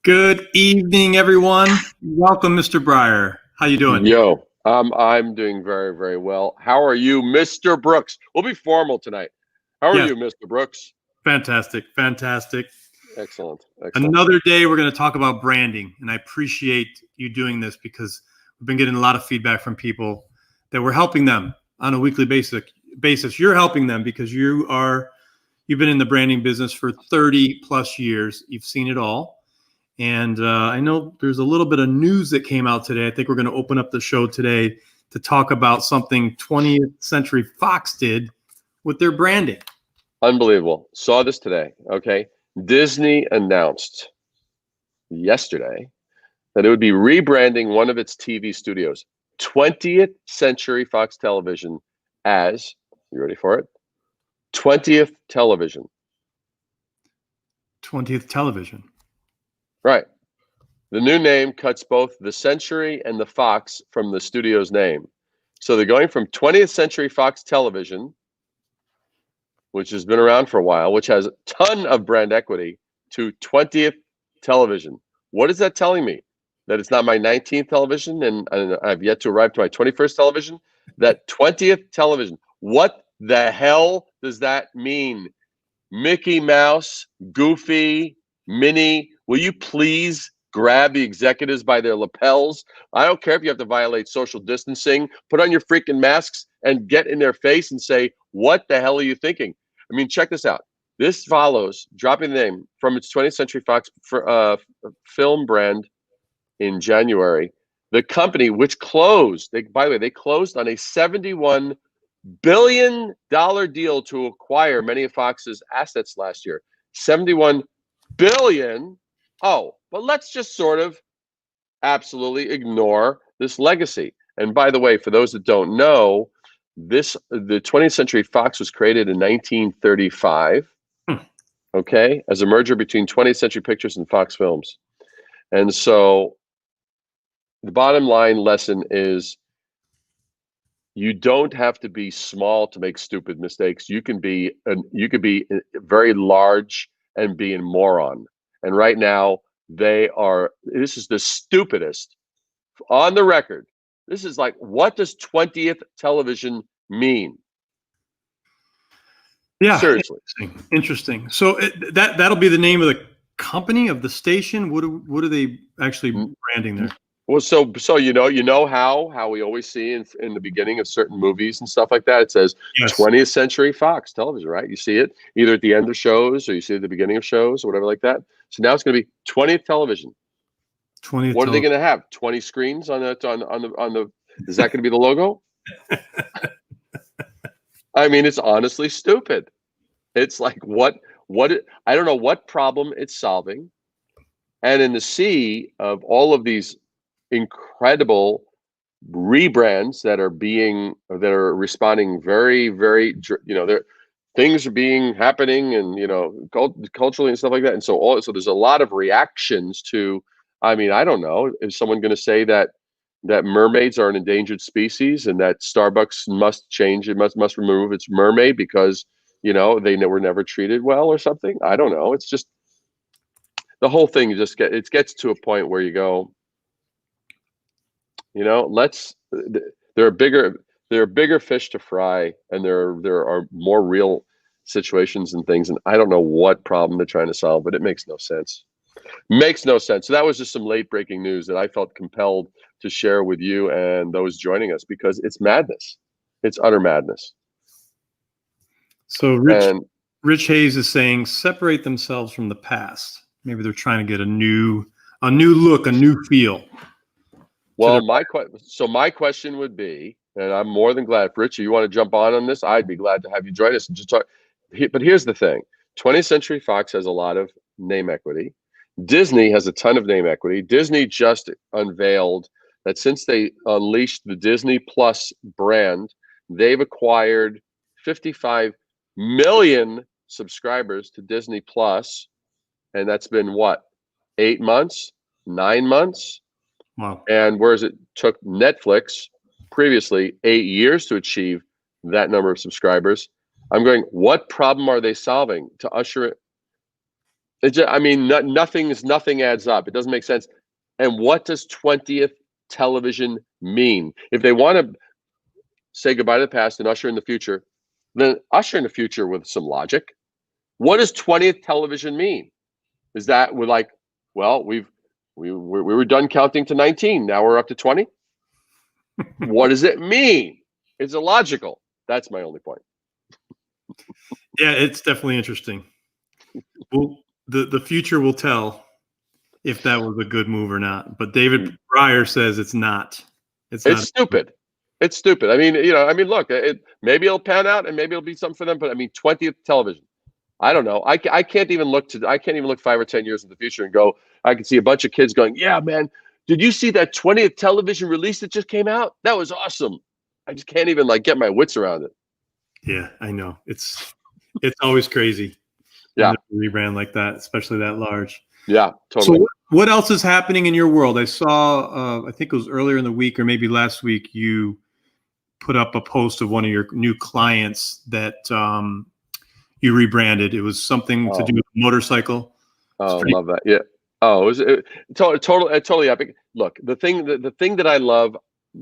Good evening, everyone. Welcome, Mr. Breyer. How you doing? Yo, I'm doing very, very well. How are you, Mr. Brooks? We'll be formal tonight. How are Yes. you, Mr. Brooks? Fantastic. Excellent. Another day we're going to talk about branding, and I appreciate you doing this because we've been getting a lot of feedback from people that we're helping them on a weekly basis. You're helping them because you've been in the branding business for 30 plus years. You've seen it all. And I know there's a little bit of news that came out today. I think we're going to open up the show today to talk about something 20th Century Fox did with their branding. Unbelievable. Saw this today. Okay. Disney announced yesterday that it would be rebranding one of its TV studios, 20th Century Fox Television, as, you ready for it? 20th Television. 20th Television. Right. The new name cuts both the Century and the Fox from the studio's name. So they're going from 20th Century Fox Television, which has been around for a while, which has a ton of brand equity, to 20th Television. What is that telling me? That it's not my 19th television and I've yet to arrive to my 21st television? That 20th Television. What the hell does that mean? Mickey Mouse, Goofy, Minnie, will you please grab the executives by their lapels? I don't care if you have to violate social distancing. Put on your freaking masks and get in their face and say, what the hell are you thinking? I mean, check this out. This follows dropping the name from its 20th Century Fox film brand in January. The company, which closed, by the way, they closed on a $71 billion deal to acquire many of Fox's assets last year. 71 billion. Oh, but let's just sort of absolutely ignore this legacy. And by the way, for those that don't know, the 20th Century Fox was created in 1935, okay, as a merger between 20th Century Pictures and Fox Films. And so the bottom line lesson is you don't have to be small to make stupid mistakes. You can be very large and be a moron. And right now, this is the stupidest on the record. This is like, what does 20th Television mean? Yeah, seriously. Interesting. So that'll be the name of the company, of the station. What are they actually branding there? Well, so you know how we always see in the beginning of certain movies and stuff like that, it says Yes. 20th Century Fox Television, right? You see it either at the end of shows or you see it at the beginning of shows or whatever like that. So now it's going to be 20th Television. 20th. What are they going to have? 20 screens on the? Is that going to be the logo? I mean, it's honestly stupid. It's like I don't know what problem it's solving. And in the sea of all of these incredible rebrands that are responding very, very, things are happening and culturally and stuff like that. And so there's a lot of reactions to. I mean, I don't know. Is someone going to say that mermaids are an endangered species and that Starbucks must change? It must remove its mermaid because they were never treated well or something? I don't know. It's just the whole thing. Gets to a point where you go, there are bigger fish to fry, and there are more real situations and things, and I don't know what problem they're trying to solve, but it makes no sense. So that was just some late breaking news that I felt compelled to share with you and those joining us because it's madness. It's utter madness. So Rich Hayes is saying separate themselves from the past. Maybe they're trying to get a new look, a new feel. Well, my question would be, and I'm more than glad, Rich, you want to jump on this? I'd be glad to have you join us and just talk. But here's the thing: 20th Century Fox has a lot of name equity. Disney has a ton of name equity. Disney just unveiled that since they unleashed the Disney Plus brand, they've acquired 55 million subscribers to Disney Plus, and that's been what, 8 months, 9 months? Wow. And whereas it took Netflix previously 8 years to achieve that number of subscribers, I'm going, what problem are they solving to usher I mean, nothing adds up. It doesn't make sense. And what does 20th television mean? If they want to say goodbye to the past and usher in the future, then usher in the future with some logic. What does 20th television mean? Is that we're like, well, we were done counting to 19. Now we're up to 20. What does it mean? It's illogical. That's my only point. Yeah, it's definitely interesting. Well, the future will tell if that was a good move or not. But David Breyer says it's not. It's not stupid. It's stupid. I mean, look, maybe it'll pan out and maybe it'll be something for them. But I mean, 20th television. I don't know. I can't even look 5 or 10 years in the future and go. I can see a bunch of kids going, "Yeah, man, did you see that 20th television release that just came out? That was awesome." I just can't even get my wits around it. Yeah, I know. It's always crazy. Yeah, rebrand like that, especially that large. Yeah, totally. So what else is happening in your world? I saw, I think it was earlier in the week or maybe last week, you put up a post of one of your new clients that you rebranded. It was something to do with a motorcycle. Oh, love that. Yeah. Oh, it was totally epic. Look, the thing that I love,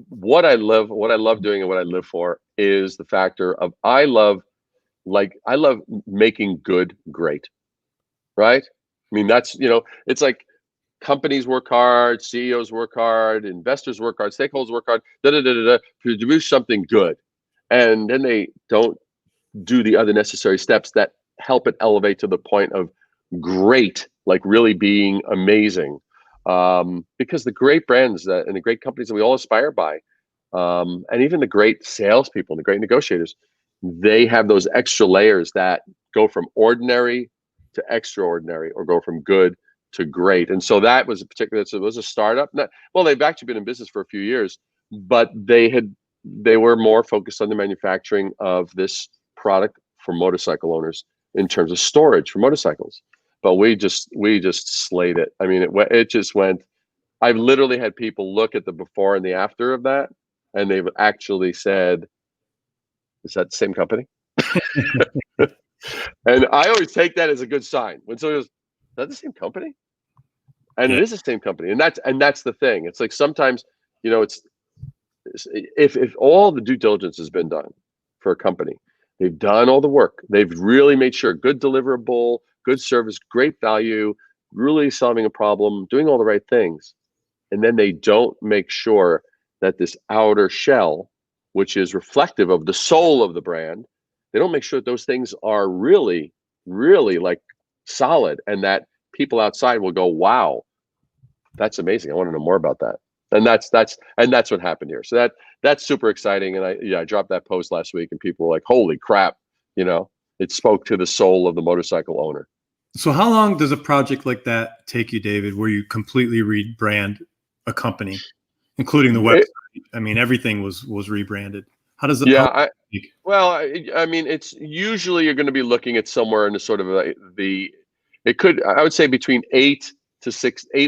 what I love doing and what I live for is the factor of I love making good great, right? I mean, that's, it's like companies work hard, CEOs work hard, investors work hard, stakeholders work hard, to do something good. And then they don't do the other necessary steps that help it elevate to the point of great, like really being amazing. Because the great brands and the great companies that we all aspire by, and even the great salespeople and the great negotiators, they have those extra layers that go from ordinary to extraordinary, or go from good to great. And so that was it was a startup. They've actually been in business for a few years, but they were more focused on the manufacturing of this product for motorcycle owners in terms of storage for motorcycles. But we just slayed it. I mean, it just went. I've literally had people look at the before and the after of that, and they've actually said, "Is that the same company?" And I always take that as a good sign when someone goes, "Is that the same company?" And it is the same company, and that's the thing. It's like sometimes, it's if all the due diligence has been done for a company, they've done all the work, they've really made sure good deliverable, good service, great value, really solving a problem, doing all the right things, and then they don't make sure that this outer shell, which is reflective of the soul of the brand, they don't make sure that those things are really, really solid, and that people outside will go, "Wow, that's amazing. I want to know more about that." And that's what happened here. So that's super exciting. And I dropped that post last week, and people were like, "Holy crap!" It spoke to the soul of the motorcycle owner. So how long does a project like that take you, David, where you completely rebrand a company, including the website? I mean, everything was rebranded. How does it? Yeah. I mean, it's usually you're going to be looking at somewhere in the sort of I would say between 8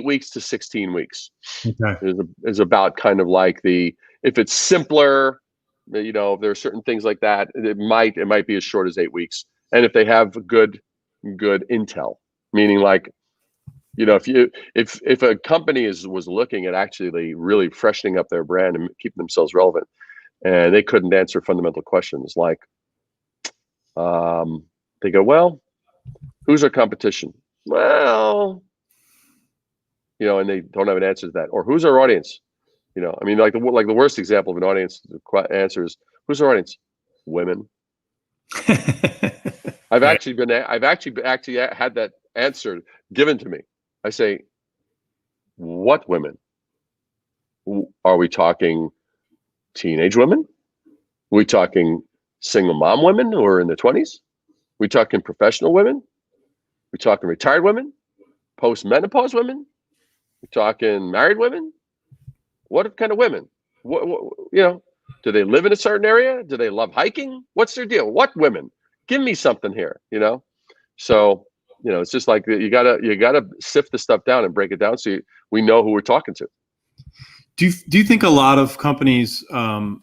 weeks to 16 weeks. Okay. Is about kind of like if it's simpler, if there are certain things like that, it might be as short as 8 weeks. And if they have good intel, meaning if a company was looking at actually really freshening up their brand and keeping themselves relevant, and they couldn't answer fundamental questions like, they go, "Well, who's our competition?" Well, and they don't have an answer to that. Or who's our audience? I mean, the worst example of an audience answer is, who's our audience? Women. I've actually had that answer given to me. I say, what women? Are we talking teenage women? Are we talking single mom women who are in their 20s? Are we talking professional women? Are we talking retired women? Post-menopause women? We're talking married women? What kind of women? Do they live in a certain area? Do they love hiking? What's their deal? What women? Give me something here, So, it's just like you gotta sift the stuff down and break it down so we know who we're talking to. Do you think a lot of companies are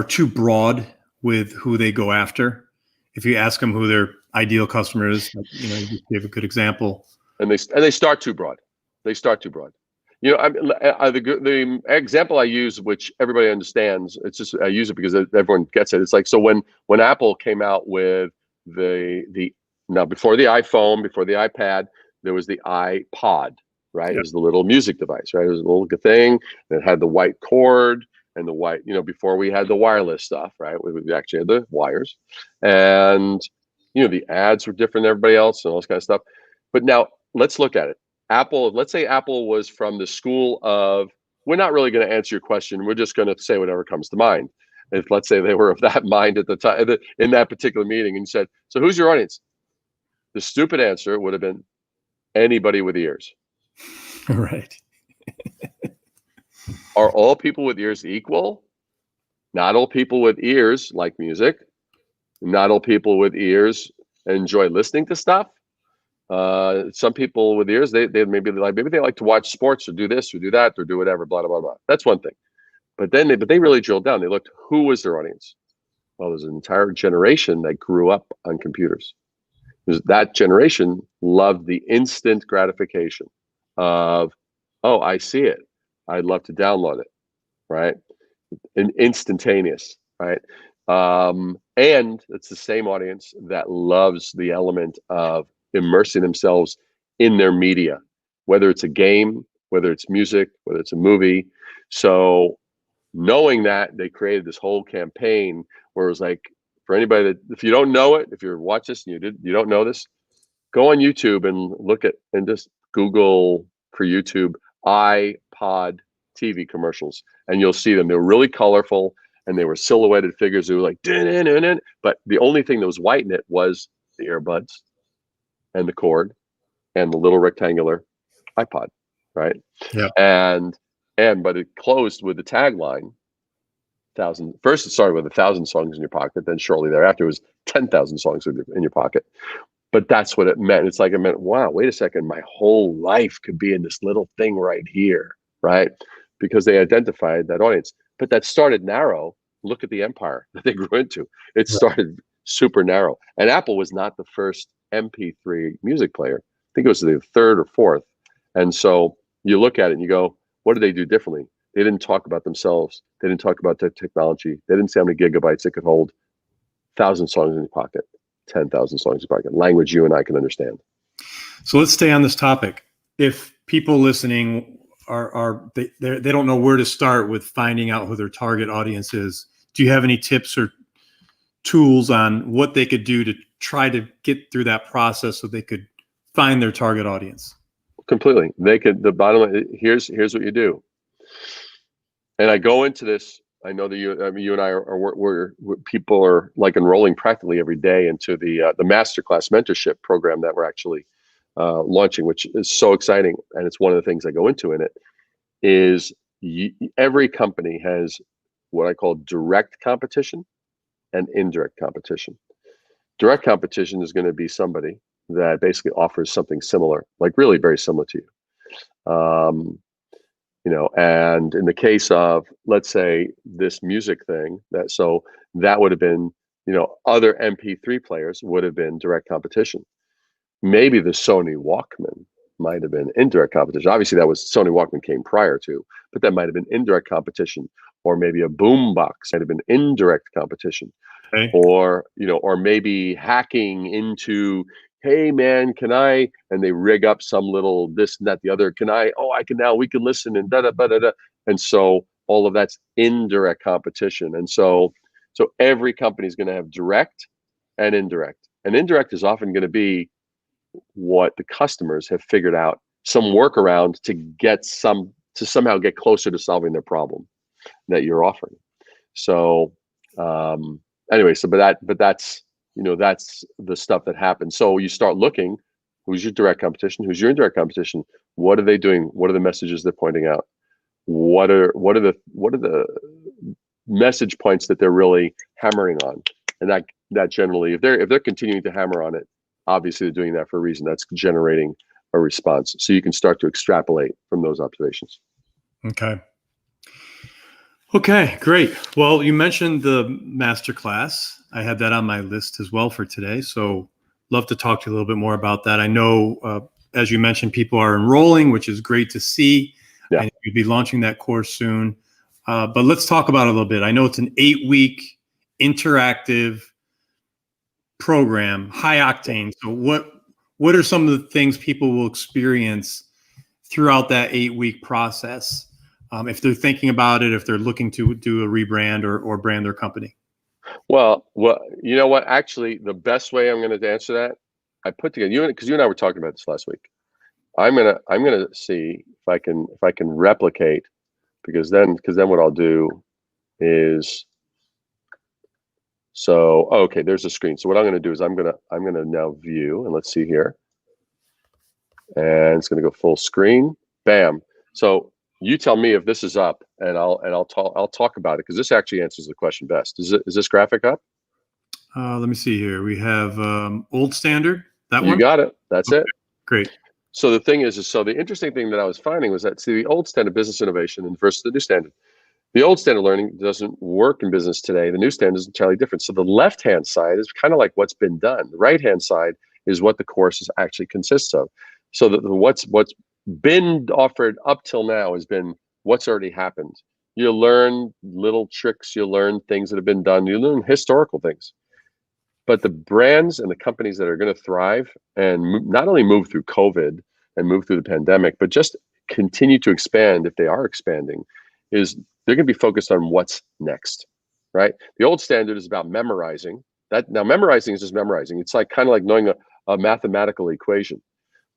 too broad with who they go after? if you ask them who their ideal customer is, you know, you just gave a good example. And they start too broad. They start too broad. You know, the example I use, which everybody understands, it's just I use it because everyone gets it. It's like, so when Apple came out with now before the iPhone, before the iPad, there was the iPod, right? Yep. It was the little music device, right? It was a little thing that had the white cord and the white, you know, before we had the wireless stuff, right? We actually had the wires, and you know, the ads were different than everybody else and all this kind of stuff. But now let's look at it. Apple, let's say Apple was from the school of, we're not really going to answer your question. We're just going to say whatever comes to mind. If let's say they were of that mind at the time in that particular meeting and said, so who's your audience? The stupid answer would have been anybody with ears. Right. Are all people with ears equal? Not all people with ears like music. Not all people with ears enjoy listening to stuff. Some people with ears, they maybe they like to watch sports or do this or do that or do whatever, blah, blah, blah, blah. That's one thing. But they really drilled down. They looked, who was their audience? Well, there's an entire generation that grew up on computers. That generation loved the instant gratification of, oh, I see it. I'd love to download it, right? And instantaneous, right? And it's the same audience that loves the element of immersing themselves in their media, whether it's a game, whether it's music, whether it's a movie. So knowing that, they created this whole campaign where it was like, for anybody that, if you don't know it, if you're watch this and you don't know this, go on YouTube and look at, and just Google for YouTube iPod TV commercials, and you'll see them. They're really colorful, and they were silhouetted figures who were like, din-din-din-din. But the only thing that was white in it was the earbuds and the cord and the little rectangular iPod, right? Yeah. But it closed with the tagline, first it started with 1,000 songs in your pocket, then shortly thereafter it was 10,000 songs in your pocket. But that's what it meant. It's like, it meant, wow, wait a second, my whole life could be in this little thing right here, right? Because they identified that audience. But that started narrow. Look at the empire that they grew into. It started super narrow. And Apple was not the first MP3 music player. I think it was the third or fourth. And so you look at it and you go, what did they do differently? They didn't talk about themselves. They didn't talk about their technology. They didn't say how many gigabytes it could hold. 1,000 songs in your pocket, 10,000 songs in your pocket. Language you and I can understand. So let's stay on this topic. If people listening they don't know where to start with finding out who their target audience is, do you have any tips or tools on what they could do to try to get through that process so they could find their target audience? Completely. They could. The bottom line, here's what you do. And I go into this. I know that you and I we're people are like enrolling practically every day into the masterclass mentorship program that we're actually launching, which is so exciting. And it's one of the things I go into in it is every company has what I call direct competition and indirect competition. Direct competition is going to be somebody that basically offers something similar, like really very similar to you. And in the case of, let's say, this music thing, that would have been, other MP3 players would have been direct competition. Maybe the Sony Walkman might have been indirect competition. Obviously, that was Sony Walkman came prior to, but that might have been indirect competition. Or maybe a boombox might have been indirect competition. Okay. Or maybe hacking into, hey man, and they rig up some little this and that, the other, we can listen and da-da-da-da-da. And so all of that's indirect competition. And so every company is going to have direct and indirect. And indirect is often going to be what the customers have figured out, some workaround to somehow get closer to solving their problem that you're offering. So but that's the stuff that happens. So you start looking, who's your direct competition, who's your indirect competition, what are they doing, what are the messages they're pointing out, what are the message points that they're really hammering on. And that generally, if they're continuing to hammer on it, obviously they're doing that for a reason. That's generating a response. So you can start to extrapolate from those observations. Okay. Okay, great. Well, you mentioned the masterclass. I had that on my list as well for today. So love to talk to you a little bit more about that. I know, as you mentioned, people are enrolling, which is great to see. Yeah. And you'll be launching that course soon. But let's talk about it a little bit. I know it's an 8-week interactive program, high octane. So what are some of the things people will experience throughout that 8-week process? If they're thinking about it, if they're looking to do a rebrand or brand their company? Well, you know what? Actually, the best way I'm going to answer that, I put together because you and I were talking about this last week. I'm gonna see if I can replicate because then what I'll do is okay, there's a screen. So what I'm going to do is I'm going to now view, and let's see here, and it's going to go full screen. Bam. So you tell me if this is up, and I'll talk about it because this actually answers the question best. Is this graphic up? Let me see here. We have old standard. That You one. got it. That's Okay, it. great. So the thing is so the interesting thing that I was finding was that the old standard business innovation versus the new standard. The old standard learning doesn't work in business today. The new standard is entirely different. So the left-hand side is kind of like what's been done. The right-hand side is what the course actually consists of. So what's been offered up till now has been what's already happened. You learn little tricks. You learn things that have been done. You learn historical things. But the brands and the companies that are going to thrive and not only move through COVID and move through the pandemic, but just continue to expand if they are expanding, is they're going to be focused on what's next, right? The old standard is about memorizing. Now memorizing is just memorizing. It's like kind of like knowing a mathematical equation,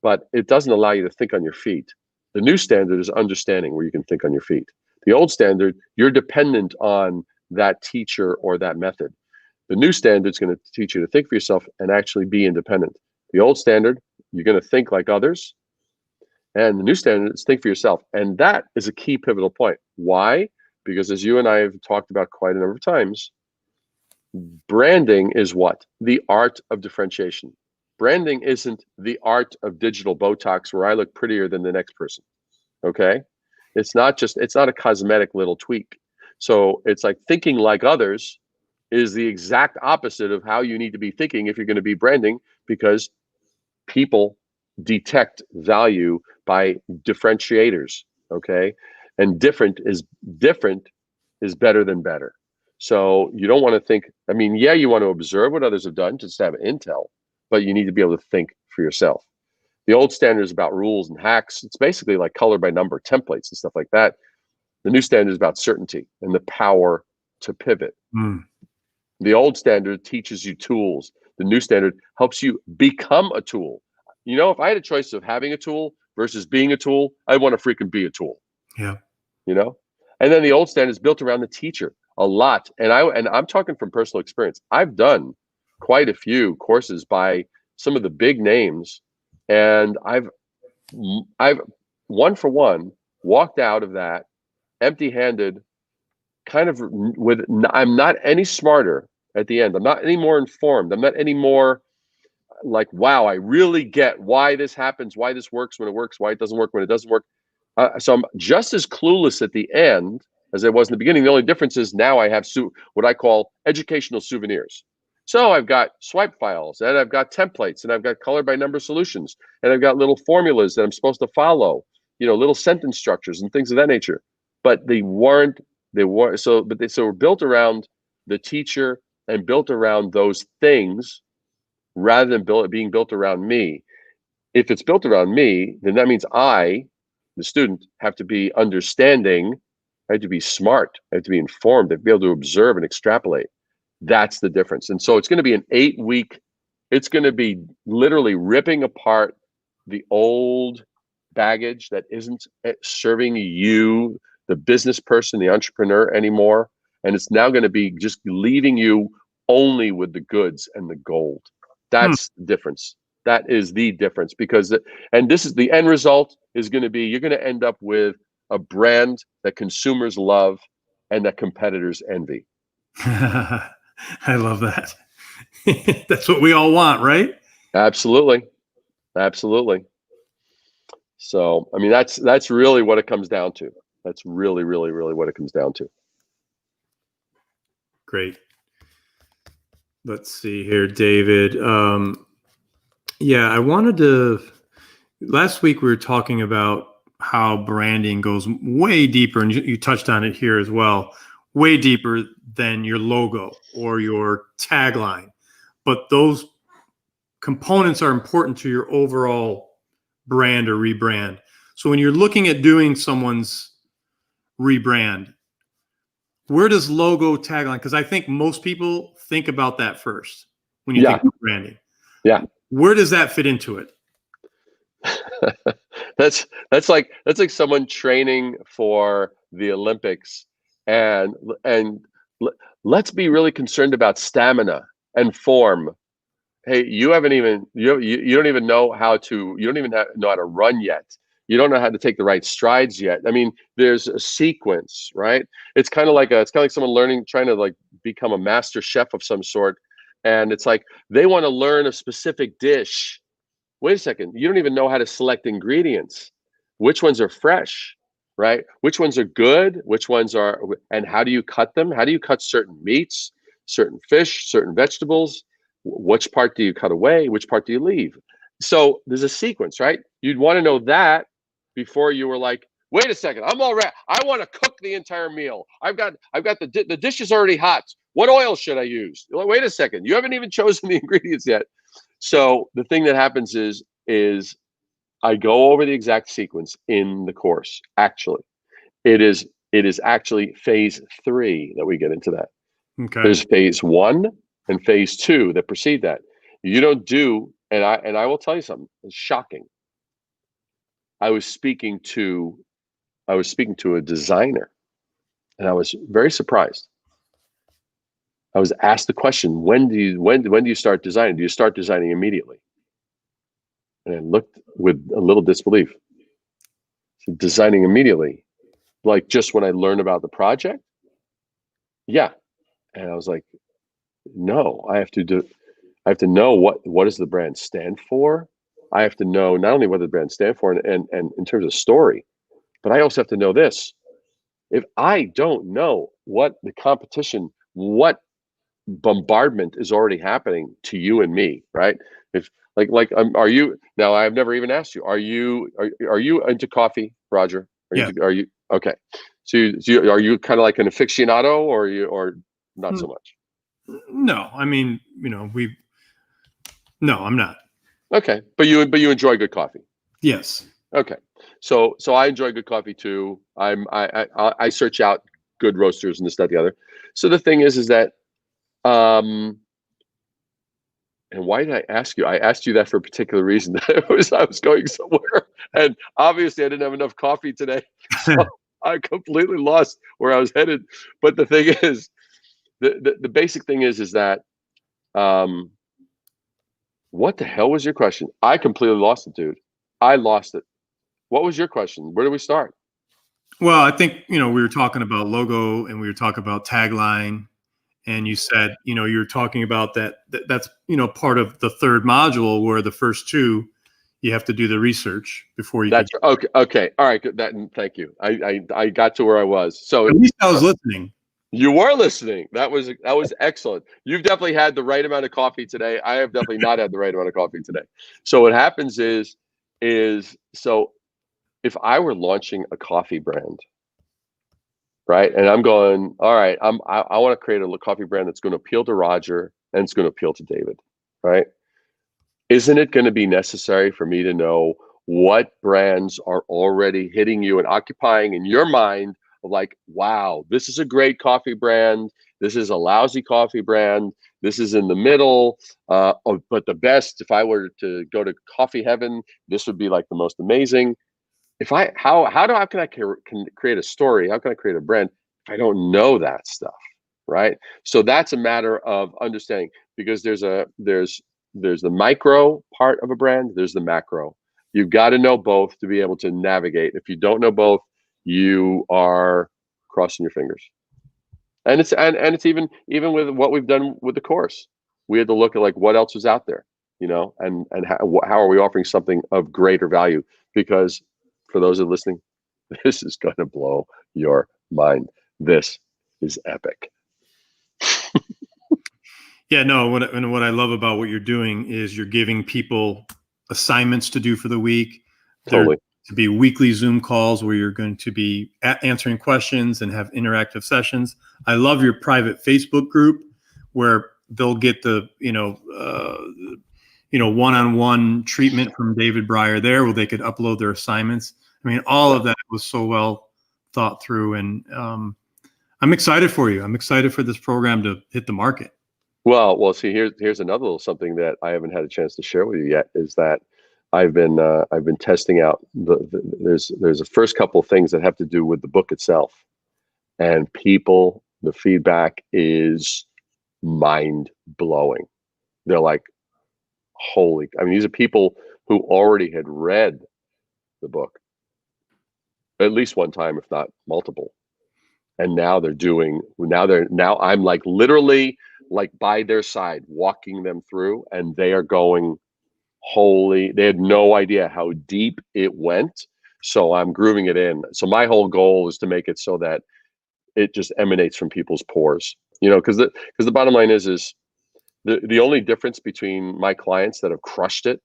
but it doesn't allow you to think on your feet. The new standard is understanding where you can think on your feet. The old standard, you're dependent on that teacher or that method. The new standard is going to teach you to think for yourself and actually be independent. The old standard, you're going to think like others. And the new standard is think for yourself. And that is a key pivotal point. Why? Because as you and I have talked about quite a number of times, branding is what? The art of differentiation. Branding isn't the art of digital Botox where I look prettier than the next person. Okay? It's not a cosmetic little tweak. So it's like thinking like others is the exact opposite of how you need to be thinking if you're going to be branding, because people detect value by differentiators. Okay. And different is better than better. So you don't want to think, I mean, yeah, you want to observe what others have done just to have intel, but you need to be able to think for yourself. The old standard is about rules and hacks. It's basically like color by number templates and stuff like that. The new standard is about certainty and the power to pivot. The old standard teaches you tools. The new standard helps you become a tool. You know, if I had a choice of having a tool versus being a tool, I want to freaking be a tool. Yeah. You know? And then the old standard is built around the teacher a lot. And I'm talking from personal experience. I've done quite a few courses by some of the big names, and I've one for one walked out of that empty-handed, kind of with, I'm not any smarter at the end. I'm not any more informed. I'm not any more like, wow, I really get why this happens, why this works when it works, why it doesn't work when it doesn't work. So I'm just as clueless at the end as I was in the beginning. The only difference is now I have what I call educational souvenirs. So I've got swipe files, and I've got templates, and I've got color by number solutions, and I've got little formulas that I'm supposed to follow, you know, little sentence structures and things of that nature. But they were built around the teacher and built around those things rather than being built around me. If it's built around me, then that means I, the student, have to be understanding, I have to be smart, I have to be informed, I have to be able to observe and extrapolate. That's the difference. And so it's going to be an 8-week, it's going to be literally ripping apart the old baggage that isn't serving you, the business person, the entrepreneur anymore. And it's now going to be just leaving you only with the goods and the gold. That's the difference. That is the difference, because, and this is the end result is going to be, you're going to end up with a brand that consumers love and that competitors envy. I love that. That's what we all want, right? Absolutely. Absolutely. So, I mean, that's really what it comes down to. That's really, really, really what it comes down to. Great. Let's see here, David. Yeah, I wanted to. Last week we were talking about how branding goes way deeper, and you touched on it here as well, way deeper than your logo or your tagline. But those components are important to your overall brand or rebrand. So when you're looking at doing someone's rebrand, where does logo, tagline? Because I think most people think about that first when you think of branding. Yeah. Where does that fit into it? that's like someone training for the Olympics, and let's be really concerned about stamina and form. Hey, you don't even know how to know how to run yet. You don't know how to take the right strides yet. I mean, there's a sequence, right? It's kind of like someone trying to like become a master chef of some sort, and it's like they want to learn a specific dish. Wait a second, you don't even know how to select ingredients. Which ones are fresh, right? Which ones are good? And how do you cut them? How do you cut certain meats, certain fish, certain vegetables? Which part do you cut away? Which part do you leave? So there's a sequence, right? You'd want to know that before you were like, wait a second, I'm all right. I want to cook the entire meal. I've got the dish is already hot. What oil should I use? Wait a second, you haven't even chosen the ingredients yet. So the thing that happens is I go over the exact sequence in the course. Actually, it is actually phase 3 that we get into that. Okay. There's phase 1 and phase 2 that precede that. You don't do, and I will tell you something. It's shocking. I was speaking to a designer, and I was very surprised. I was asked the question, when do you start designing? Do you start designing immediately? And I looked with a little disbelief. So designing immediately, like just when I learn about the project? Yeah. And I was like, no, I have to know what does the brand stand for? I have to know not only what the brand stand for and in terms of story, but I also have to know this. If I don't know what the competition, what bombardment is already happening to you and me, right? If are you now? I've never even asked you. Are you into coffee, Roger? Yeah. Are you okay? So are you kind of like an aficionado, or not so much? No, I mean, no, I'm not. Okay, but you enjoy good coffee. Yes. Okay, so I enjoy good coffee too. I search out good roasters and this, that, the other. So the thing is that and why did I ask you? I asked you that for a particular reason. I was going somewhere, and obviously I didn't have enough coffee today, so I completely lost where I was headed. But the thing is, the basic thing is that, what the hell was your question? I completely lost it, dude. I lost it. What was your question? Where do we start? Well, I think, we were talking about logo and we were talking about tagline, and you said, you were talking about that's, part of the third module, where the first 2, you have to do the research before you. That's okay. Okay. All right. Good. Thank you. I got to where I was. So at least I was listening. You were listening. That was excellent. You've definitely had the right amount of coffee today. I have definitely not had the right amount of coffee today. So what happens is so if I were launching a coffee brand, right? And I'm going, all right, I want to create a coffee brand that's going to appeal to Roger and it's going to appeal to David, right? Isn't it going to be necessary for me to know what brands are already hitting you and occupying in your mind? Like, wow, this is a great coffee brand. This is a lousy coffee brand. This is in the middle. But the best, if I were to go to coffee heaven, this would be like the most amazing. How can I create a story? How can I create a brand if I don't know that stuff, right? So that's a matter of understanding, because there's the micro part of a brand. There's the macro. You've got to know both to be able to navigate. If you don't know both, you are crossing your fingers. And it's even with what we've done with the course, we had to look at like what else was out there, and how are we offering something of greater value? Because for those that are listening, this is going to blow your mind. This is epic. Yeah, no, what I love about what you're doing is you're giving people assignments to do for the week. There Totally. to be weekly Zoom calls where you're going to be answering questions and have interactive sessions. I love your private Facebook group where they'll get the, one-on-one treatment from David Breyer there, where they could upload their assignments. I mean, all of that was so well thought through, and I'm excited for you. I'm excited for this program to hit the market. Well, see, here's another little something that I haven't had a chance to share with you yet, is that I've been testing out there's the first couple of things that have to do with the book itself, and the feedback is mind blowing. They're like, holy, I mean, these are people who already had read the book at least one time, if not multiple. And now now I'm like literally like by their side, walking them through, and they are going, holy, they had no idea how deep it went. So I'm grooving it in. So my whole goal is to make it so that it just emanates from people's pores, because the bottom line is the only difference between my clients that have crushed it,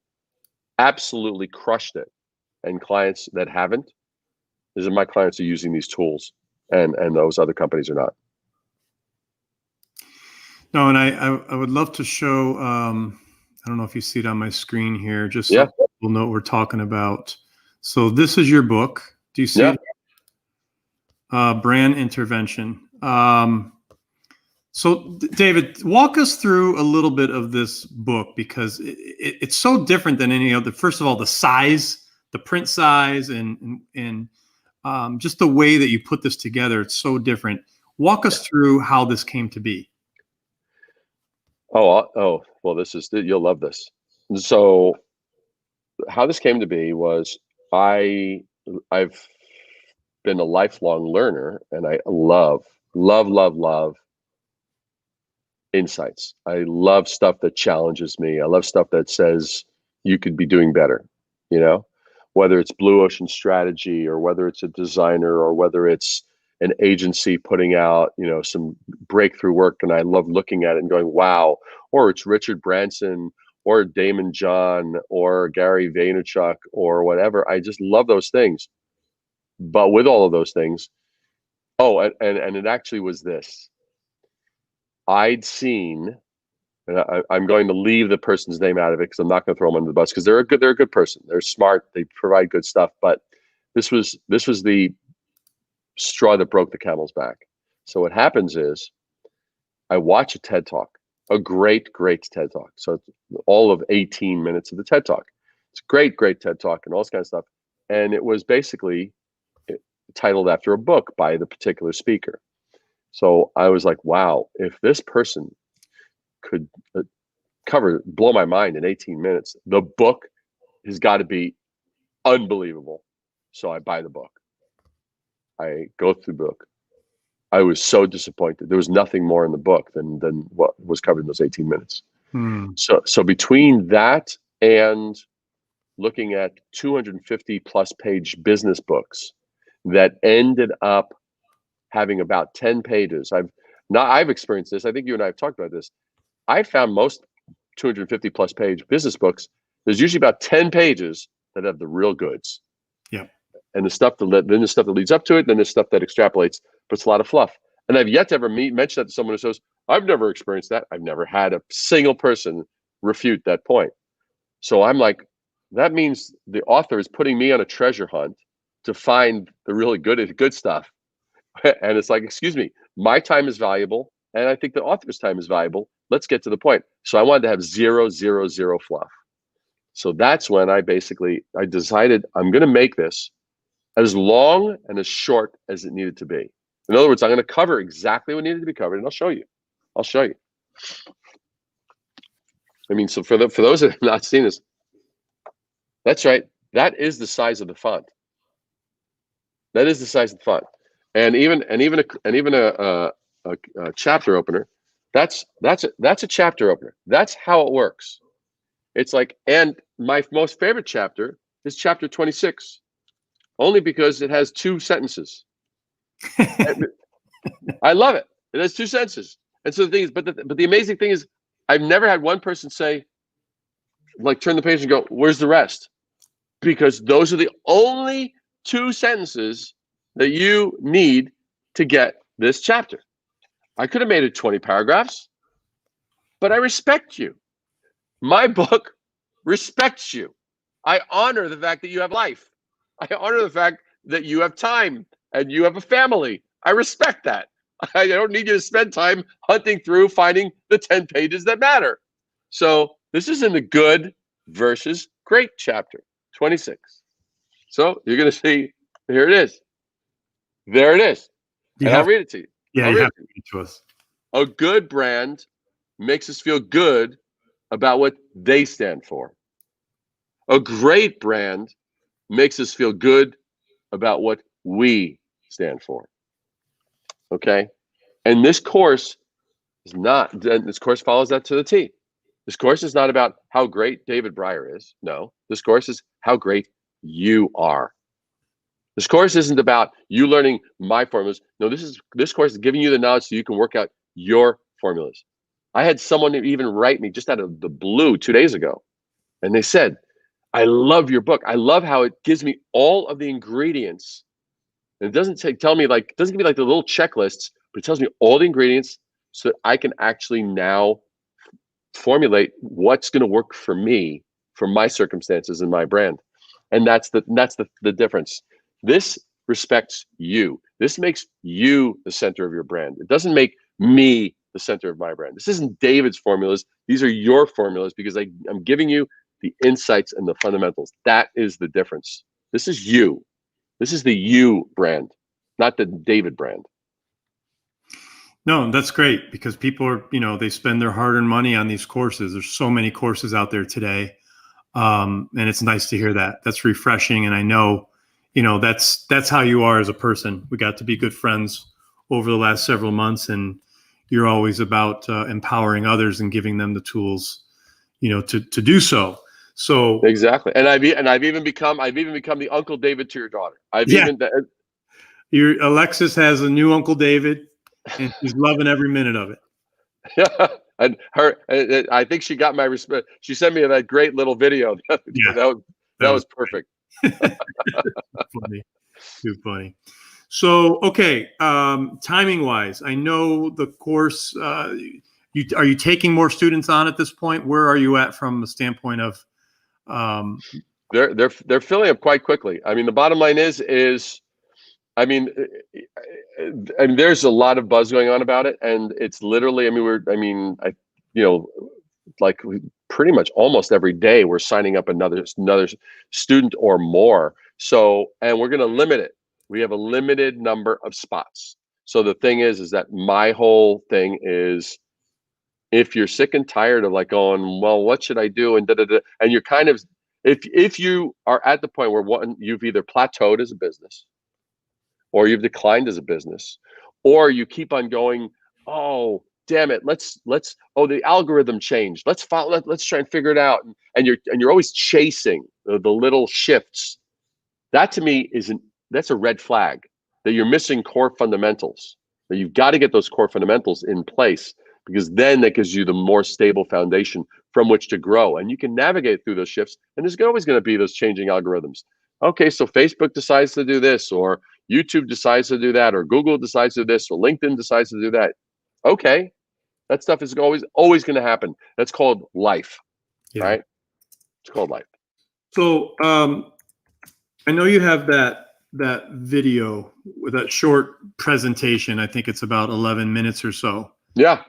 absolutely crushed it, and clients that haven't, is that my clients are using these tools, and those other companies are not. No, and I would love to show. I don't know if you see it on my screen here, just Yeah. so people know what we're talking about. So this is your book. Do you see Yeah. it? Brand intervention. So David, walk us through a little bit of this book, because it's so different than any other. First of all, the size, the print size, and just the way that you put this together, it's so different. Walk us through how this came to be. Oh, well, you'll love this. So how this came to be was I've been a lifelong learner, and I love, love, love, love insights. I love stuff that challenges me. I love stuff that says you could be doing better, whether it's blue ocean strategy, or whether it's a designer, or whether it's an agency putting out, some breakthrough work, and I love looking at it and going, wow, or it's Richard Branson, or Damon John, or Gary Vaynerchuk, or whatever. I just love those things. But with all of those things, and it actually was this. I'd seen, and I'm going to leave the person's name out of it because I'm not going to throw them under the bus, because they're a good person. They're smart. They provide good stuff. But this was the straw that broke the camel's back. So what happens is I watch a TED Talk, a great, great TED Talk. So it's all of 18 minutes of the TED Talk. It's a great, great TED Talk and all this kind of stuff. And it was basically titled after a book by the particular speaker. So I was like, wow, if this person could blow my mind in 18 minutes, the book has got to be unbelievable. So I buy the book. I go through the book. I was so disappointed. There was nothing more in the book than what was covered in those 18 minutes. So between that and looking at 250 plus page business books that ended up having about 10 pages. I've experienced this. I think you and I have talked about this. I found most 250 plus page business books, there's usually about 10 pages that have the real goods. Yeah. And the stuff then the stuff that leads up to it, then the stuff that extrapolates, but it's a lot of fluff. And I've yet to ever mention that to someone who says, I've never experienced that. I've never had a single person refute that point. So I'm like, that means the author is putting me on a treasure hunt to find the really good stuff. And it's like, excuse me, my time is valuable, and I think the author's time is valuable. Let's get to the point. So I wanted to have 0, 0, 0 fluff. So that's when I decided I'm going to make this as long and as short as it needed to be. In other words, I'm going to cover exactly what needed to be covered, and I'll show you. I mean, so for those that have not seen this, that's right. That is the size of the font. That is the size of the font. And even a chapter opener, that's a chapter opener. That's how it works. It's like, and my most favorite chapter is chapter 26, only because it has 2 sentences. I love it. It has 2 sentences. And so the thing is, but the amazing thing is, I've never had one person say, like, turn the page and go, where's the rest? Because those are the only 2 sentences that you need to get this chapter. I could have made it 20 paragraphs, but I respect you. My book respects you. I honor the fact that you have life. I honor the fact that you have time and you have a family. I respect that. I don't need you to spend time hunting through finding the 10 pages that matter. So this is in the good versus great chapter, 26. So you're going to see, here it is. There it is. And I'll read it to you. Yeah, you have to read it to us. A good brand makes us feel good about what they stand for. A great brand makes us feel good about what we stand for. Okay? And this course follows that to the T. This course is not about how great David Breyer is. No, this course is how great you are. This course isn't about you learning my formulas. No, this course is giving you the knowledge so you can work out your formulas. I had someone even write me just out of the blue 2 days ago, and they said, I love your book. I love how it gives me all of the ingredients. And it doesn't give me like the little checklists, but it tells me all the ingredients so that I can actually now formulate what's going to work for me, for my circumstances and my brand. And that's the difference. This respects you. This makes you the center of your brand. It doesn't make me the center of my brand. This isn't David's formulas. These are your formulas because I'm giving you the insights and the fundamentals. That is the difference. This is you. This is the you brand, not the David brand. No, that's great because people are, they spend their hard-earned money on these courses. There's so many courses out there today. And it's nice to hear that. That's refreshing. And I know, that's how you are as a person. We got to be good friends over the last several months, and you're always about empowering others and giving them the tools, to do so. So exactly. And I've even become the Uncle David to your daughter. Your Alexis has a new Uncle David, and she's loving every minute of it. Yeah, and I think she got my respect. She sent me that great little video. Yeah, that was perfect. Funny, too funny. So, okay, timing wise, I know the course. Are you taking more students on at this point? Where are you at from the standpoint of? They're filling up quite quickly. I mean, the bottom line is I mean, there's a lot of buzz going on about it, and it's literally. Like pretty much almost every day we're signing up another student or more. So, and we're going to limit it. We have a limited number of spots. So the thing is that my whole thing is, if you're sick and tired of like going, well, what should I do? And and you're kind of, if you are at the point where you've either plateaued as a business, or you've declined as a business, or you keep on going, oh, damn it, the algorithm changed. Let's try and figure it out. And you're always chasing the little shifts. That to me that's a red flag that you're missing core fundamentals. That you've got to get those core fundamentals in place, because then that gives you the more stable foundation from which to grow. And you can navigate through those shifts. And there's always going to be those changing algorithms. Okay, so Facebook decides to do this, or YouTube decides to do that, or Google decides to do this, or LinkedIn decides to do that. Okay, that stuff is always going to happen. That's called life, right? It's called life. So I know you have that video with that short presentation. I think it's about 11 minutes or so. Yeah.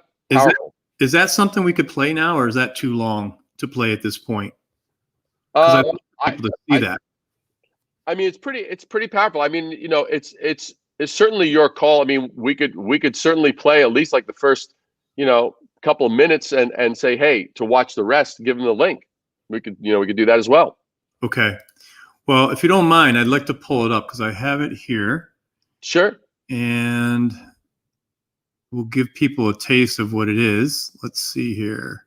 Is that something we could play now, or is that too long to play at this point? Because I want people to see that. I mean, it's pretty powerful. I mean, it's certainly your call. I mean, we could certainly play at least like the first, couple of minutes and say, hey, to watch the rest, give them the link. We could do that as well. Okay. Well, if you don't mind, I'd like to pull it up because I have it here. Sure. And we'll give people a taste of what it is. Let's see here.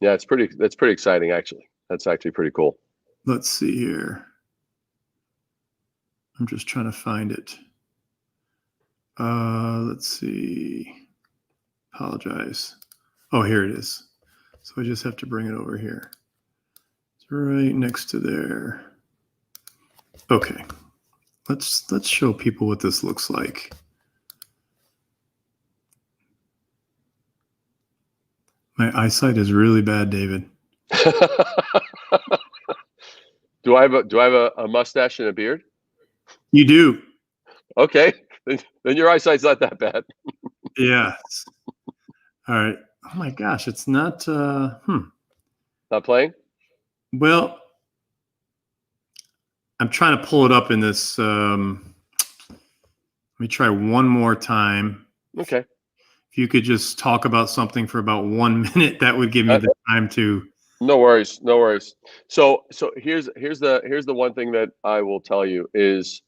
Yeah, that's pretty exciting, actually. That's actually pretty cool. Let's see here. I'm just trying to find it. Let's see. Apologize. Oh, here it is. So I just have to bring it over here. It's right next to there. Okay. Let's show people what this looks like. My eyesight is really bad, David. Do I have a mustache and a beard? You do. Okay, then your eyesight's not that bad. Yes. All right. Oh my gosh, it's not. Not playing? Well, I'm trying to pull it up in this. Let me try one more time. Okay. If you could just talk about something for about 1 minute, that would give me the time to. No worries, no worries. So here's the one thing that I will tell you is,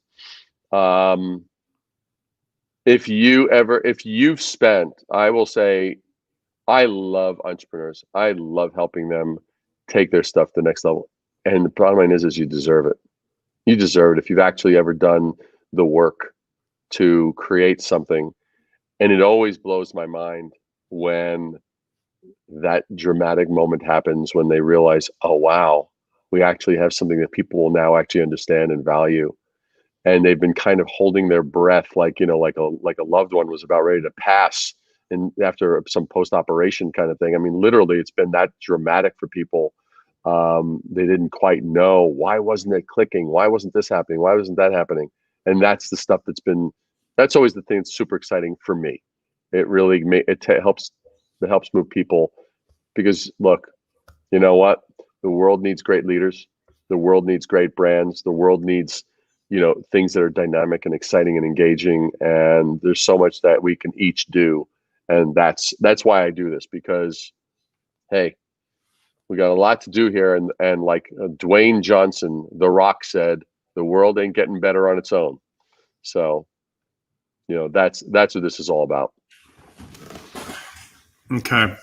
if you've spent, I will say, I love entrepreneurs. I love helping them take their stuff to the next level. And the bottom line is you deserve it. You deserve it if you've actually ever done the work to create something. And it always blows my mind when that dramatic moment happens, when they realize, oh, wow, we actually have something that people will now actually understand and value. And they've been kind of holding their breath, like, like a loved one was about ready to pass, and after some post-operation kind of thing. I mean, literally, it's been that dramatic for people. They didn't quite know, why wasn't it clicking? Why wasn't this happening? Why wasn't that happening? And that's the stuff that's always the thing that's super exciting for me. It really helps move people, because look, you know what? The world needs great leaders. The world needs great brands. The world needs, things that are dynamic and exciting and engaging. And there's so much that we can each do. And that's why I do this, because, hey, we got a lot to do here. And like Dwayne Johnson, The Rock, said, the world ain't getting better on its own. So, that's what this is all about. Okay.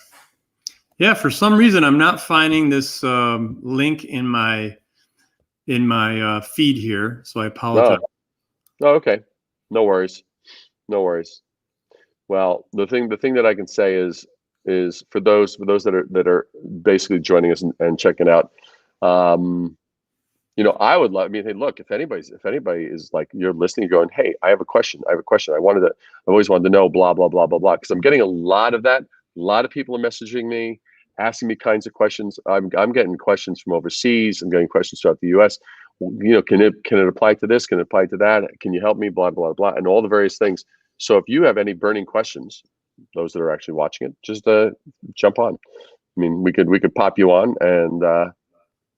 Yeah, for some reason I'm not finding this link in my feed here, so I apologize. Oh, okay. No worries. No worries. Well, the thing that I can say is for those that are basically joining us and checking out, I would love. I mean, hey, look, if anybody is like, you're listening, going, hey, I have a question. I've always wanted to know, blah blah blah blah blah, because I'm getting a lot of that. A lot of people are messaging me, asking me kinds of questions. I'm getting questions from overseas. I'm getting questions throughout the U.S. Can it apply to this? Can it apply to that? Can you help me? Blah blah blah, and all the various things. So if you have any burning questions, those that are actually watching it, just jump on. I mean, we could pop you on, and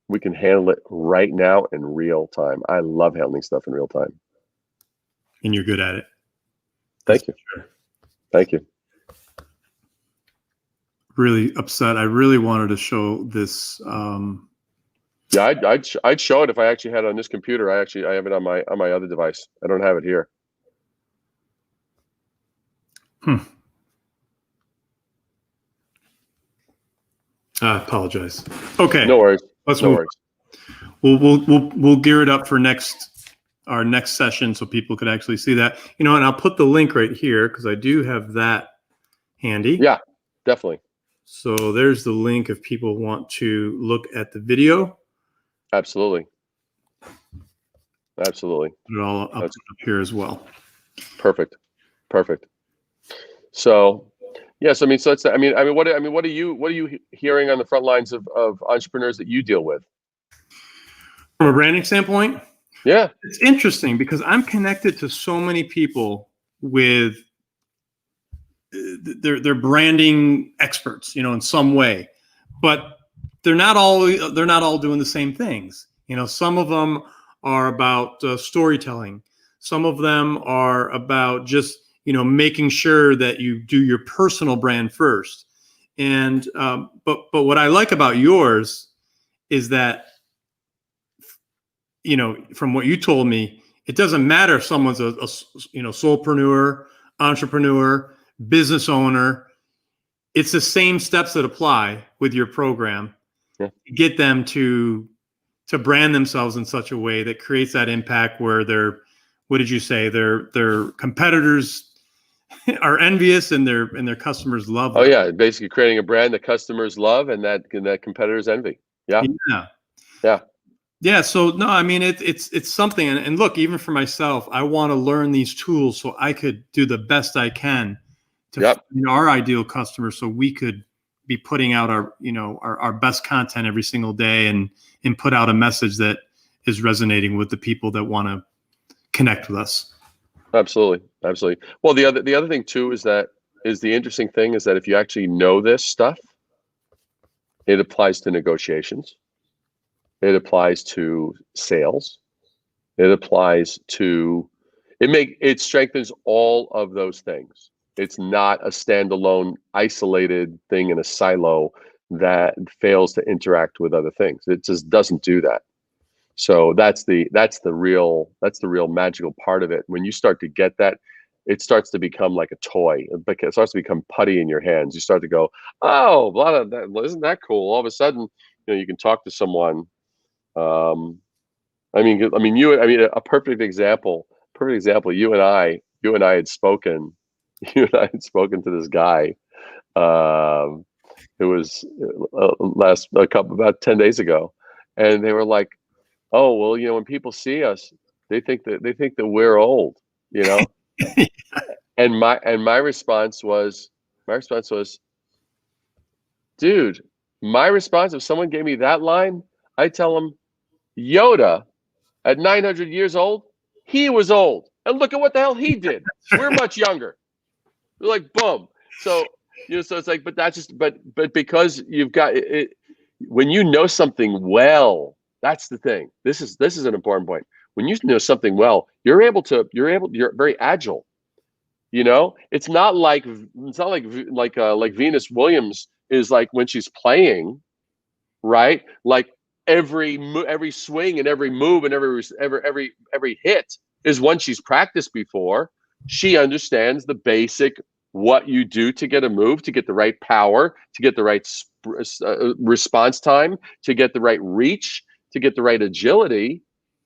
we can handle it right now in real time. I love handling stuff in real time. And you're good at it. Thank you. Sure. Thank you. Really upset. I really wanted to show this. Yeah, I'd show it if I actually had it on this computer. I have it on my other device. I don't have it here. I apologize. Okay. No worries. Let's no move. Worries. We'll gear it up for our next session, so people could actually see that. And I'll put the link right here, because I do have that handy. Yeah, definitely. So there's the link if people want to look at the video. Absolutely. Absolutely. Put it all up here as well. Perfect. So, yes, what are you hearing on the front lines of entrepreneurs that you deal with? From a branding standpoint? Yeah. It's interesting, because I'm connected to so many people with they're branding experts, in some way, but they're not all doing the same things. Some of them are about storytelling. Some of them are about just, making sure that you do your personal brand first. And, but what I like about yours is that, from what you told me, it doesn't matter if someone's a solopreneur, entrepreneur, business owner. It's the same steps that apply with your program. Yeah. Get them to brand themselves in such a way that creates that impact where what did you say? Their competitors are envious and their customers love Oh them. yeah, basically creating a brand that customers love and that competitors envy. Yeah. Yeah. So no, I mean it's something. And look, even for myself, I want to learn these tools so I could do the best I can to find our ideal customer, so we could be putting out our best content every single day and put out a message that is resonating with the people that want to connect with us. Absolutely. Well, the other thing too is the interesting thing is that if you actually know this stuff, it applies to negotiations, it applies to sales, it applies to it strengthens all of those things. It's not a standalone, isolated thing in a silo that fails to interact with other things. It just doesn't do that. So that's the real magical part of it. When you start to get that, it starts to become like a toy. It starts to become putty in your hands. You start to go, oh, blah, blah, blah, well, isn't that cool? All of a sudden, you can talk to someone. A perfect example. You and I had spoken. You and I had spoken to this guy. It was about 10 days ago, and they were like, oh, well, when people see us, they think that we're old, and my response was, dude, if someone gave me that line, I tell them, Yoda at 900 years old, he was old, and look at what the hell he did. We're much younger. We're like, boom. So so it's like, but because you've got it, when you know something well. That's the thing. This is an important point. When you know something well, you're very agile. It's not like Venus Williams is like when she's playing, right? Like every swing and every move and every hit is one she's practiced before. She understands the basic what you do to get a move, to get the right power, to get the right response time, to get the right reach, to get the right agility.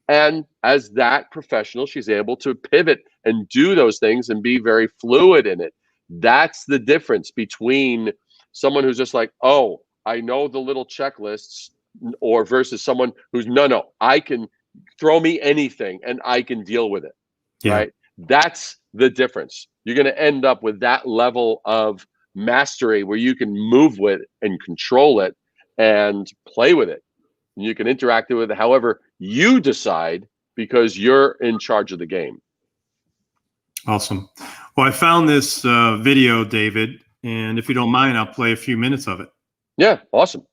And as that professional, she's able to pivot and do those things and be very fluid in it. That's the difference between someone who's just like, oh, I know the little checklists, or versus someone who's no, I can throw me anything and I can deal with it. Yeah. Right? That's the difference. You're going to end up with that level of mastery where you can move with and control it and play with it. And you can interact with it however you decide, because you're in charge of the game. Awesome. Well, I found this video, David, and if you don't mind, I'll play a few minutes of it. Yeah, awesome.